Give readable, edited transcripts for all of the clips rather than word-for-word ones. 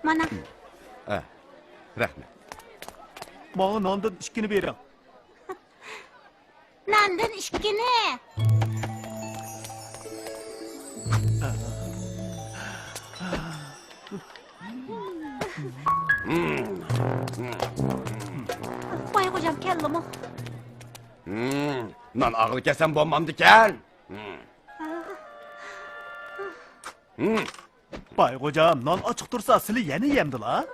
Mana. Rahmet. Bana nandan işkini bering. Nandan ishkini. Voy hocam keldim. Nan ağıl kesen bombam diken. Bay hocam, non ochiq tursa sizlar yana yemdilar.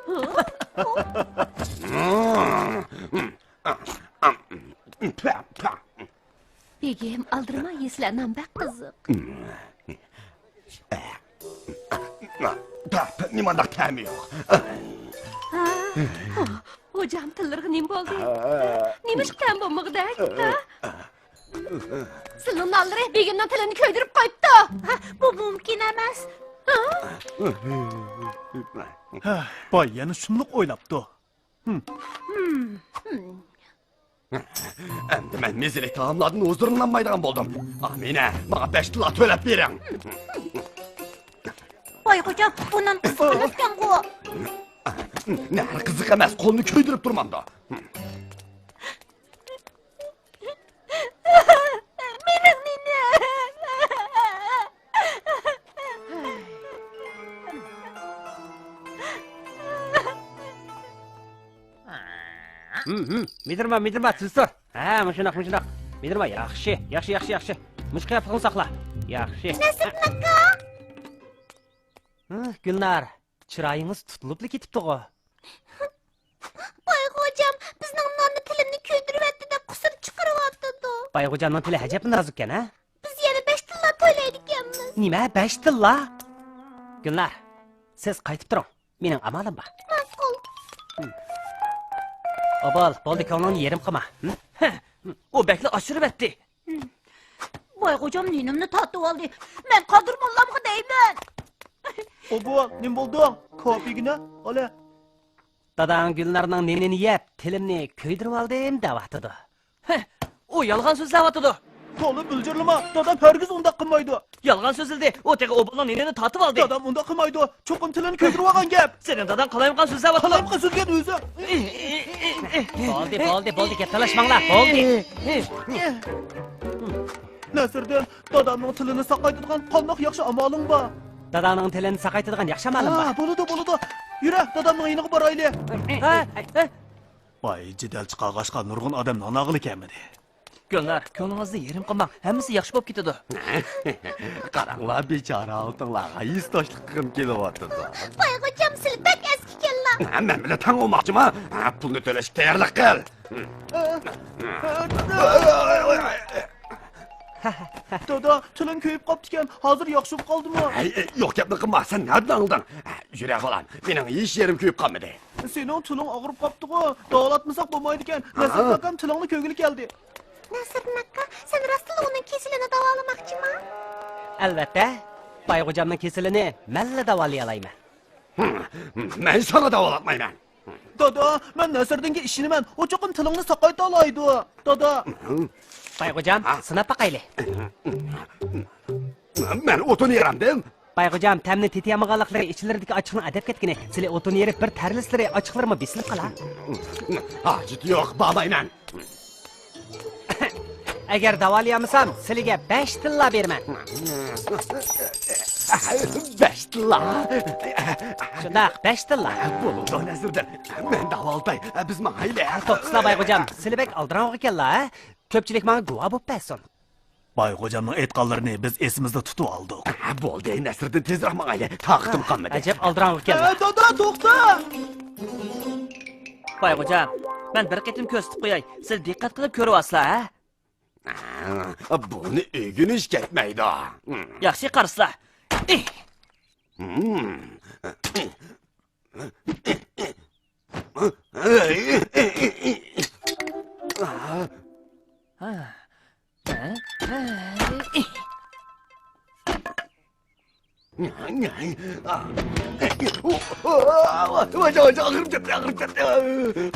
Begim aldırma yeslerden bak kızım. Nimanda kemi yok. Hocam tılırgı nim oldu. Nimiş kem bu mıgda? Sılın aldırı Begim'den tılını köydürüp koyuptu. Bu mümkün emas. Bay yana shunliq o'ylabdi. Endi men mezilik taamlardan huzurlanmaydigan boldum. Amine, bana 5 tilla төлep bering. Voy hocam, bundan qiziqmaskan ku. Nari qiziq emas, qo'lni ko'ydirib turmamda. Mening nini. Midirma, tuzdur. Ha, muşunaq. Midirma, yaxshi. Mushqa yapqin saqla. Yaxshi. Nasib naka? Gülnar, chiroyingiz tutilibli ketibdi-ku. Voy hocam, bizning nonni tilini kuydiryapti deb qusur chiqaryapti. Bayg'o'jamning tili ajab nozik ekan, ha? Biz yana 5 tilla to'laydiganmiz. Nima, 5 tilla? Gülnar, siz qaytib turing. Mening amalim bor. Ma'qul. Obal, bo'ldi, ko'nglingni yerim qilma. U bekli oshirib etdi. Voy hocam ninimni tatib oldi. Men Qodir mollamga deyman. Obo, nim bo'ldi? Kopigina, ola. Dadang Gülnarning nenini yeb, tilimni ko'ydirib oldim deyapti. U yolg'on so'zlayapti. To'g'ri bildirlama. Dadam hargiz unda qilmaydi. Yolg'on so'zildi. U tegi obalning nenini tatib oldi. Dadam unda qilmaydi. Cho'qim tilini ko'ydirib olgan gap. Sening dadan qalayimqan so'zlayapti. Qalayimqan so'zgan o'zi. Bo'ldi, kattalashmanglar. Bo'ldi. Nasirdan dadamning tilini saqlaydigan qandoq yaxshi amoling bor. Dadangning tilini saqaytirgan yaxshi amalim bor. Bo'ladi. Yura, dadamning yiniga boraylik. Ha. Voy, jidal chiqarg'ashqa nurg'un odam nonog'ili kamidi. Gülnar, ko'nglingizni yerim qilmang. Hammasi yaxshi bo'lib ketadi. Qaranglar bechora oltinlarga istoshlik qilib kelyapti. Voy hocam, siz bak eski kellar. Men bilan tang olmoqchiman. Pulni to'lashga tayyorlik qil. Dada, tiling ko'yib qoptikan. Hozir yaxshi bo'lib qoldimi? Yo'q gapni qilma, sen nerdan olding? Yura qo'lan. Mening hech yerim kuyib qolmadi. Sening tiling og'rib qopti-ku. Davolatmasak bo'lmaydi ekan. Nasib akam tilingni ko'gili keldi. Nasib naka, sen rostla uning kesilini davolamoqchiman? Albatta, Bayg'o'jamning kesilini malla davolay olayman. Men sana davolatmayman. Dada, men Nasirdinga ishinaman. O cho'qim tilingni saqayta olaydi. Dada. Bayg'o'jam, sinab baqayli. Men o'tini yeramdim. Bayg'o'jam, tamni tetiyamag'anliklari ichlaridagi ochiqni adab ketgini. Sizlar o'tini yerib bir tarlislari ochiqlarimi besilib qolar. Hojat yo'q, bormayman. Agar davolayamsam, sizlarga 5 tilla berman. 5 tilla. Shundaq, 5 tilla. Bo'ldi, Nasirdan. Men davoltay. Biz mayli. To'qsizlar Bayg'o'jam, sizlar aldiroq ekanlar, ha? Ko'pchilik menga guvoh bo'lib bersin. Bayg'o'jamning aytganlarini biz esimizda tutib oldik. Bo'ldi, Nasirdan tezroq mayli. Taqtim qolmadi. Ajab aldiroq ekanlar. Dada, to'xta. Bayg'o'jam, men bir qatim ko'z tutib qo'yay. Siz diqqat qilib ko'ryapsizlar, ha? Buni o'g'inish ketmaydi. Yaxshi qarasizlar.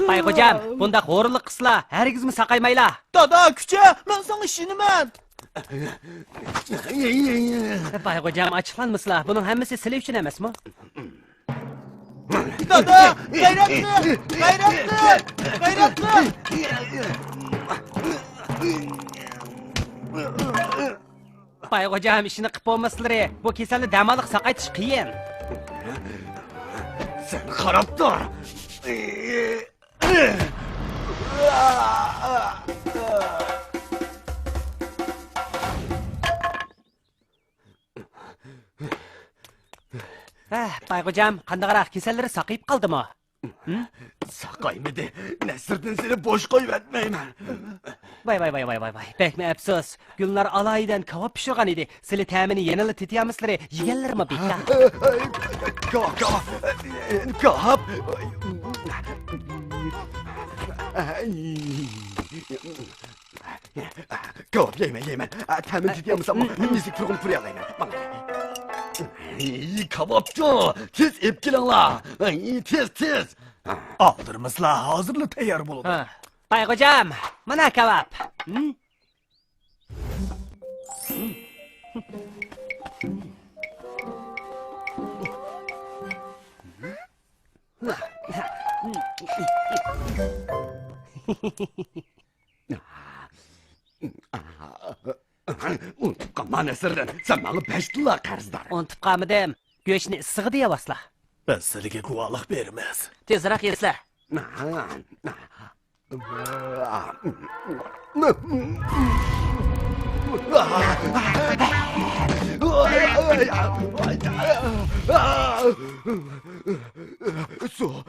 Bayg'o'jam, bunda g'o'rlik qilsizlar, hargizmi saqaymaylar. Dada, kucha, men senga ishinaman. Bayg'o'jam, ochiqlanmasizlar. Buning hammasi sizlar uchun emasmi? Dada, gayretli, gayretli, gayretli. Bayğocam işini qilib bo'lmaslari, bu kasalni damaliq saqaytish qiyin. Sen qarab tur. Bayğocam, qandaqaroq kasallari saqayib qoldimi? Saqaymidi. Nasriddin seni boş qo'yvatmayman. Vay. Bekme afsus. Gulnar alaydan kebab pishirgan edi. Sizlar ta'mini yanada tetiyamizlar. Yeganlarmi bekka? Kap. Kap yeymen. Ta'min tetiyamiz ama müzik turg'un turyalayman. Kabapçı, tez ep kelinglar. Tez. Aldırmızlar, hazırlı tayyor bo'ladi. Bayğocam, mana kebab. Unutib qolma Nasriddin, sen bana 5 tilla qarzdor. Unutib qolmadim. Go'shtni issig'i deyapsizlar. Biz sizga guvohlik beramiz. Tezroq yesizlar. Su.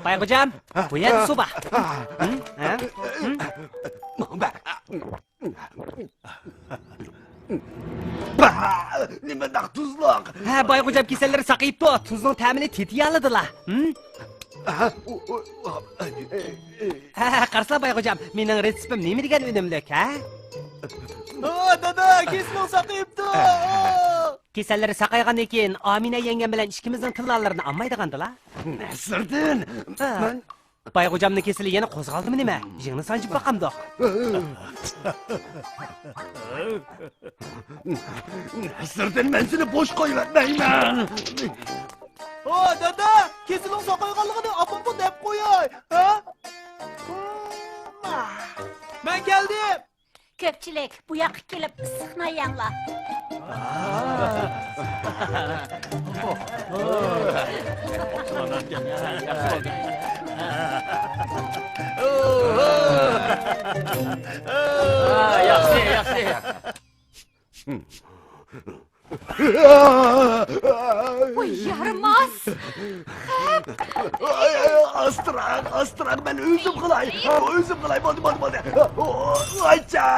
Bayğocam, bu yer suba. Nima daq tuzluq? Bayğocam kasallari saqayibdi. Tuzning ta'mini tetiyalıdılar. Qaraslar Bayğocam, mening retseptim nima degan unumlik, ha? Dada, kesmon saqayibdi. Kasallari saqaygandan keyin Amina yengam bilan ikkimizning tillallarini olmaydigandilar. Nasriddin, men Bayğocamning kasali yana qo'zg'aldimi nima? Yig'ni sanjib boqamdoq. Nasriddin, men seni boş qo'yvatmayman. Dada, kesilin saqayganligini apamga deb qo'yay. Men keldim. Ko'pchilik bu yoqqa kelib issiqni yanglar. Yaxshi. Voy yaramaz. Astrak, ben özüm qilay. Bo'ldi. Aycha.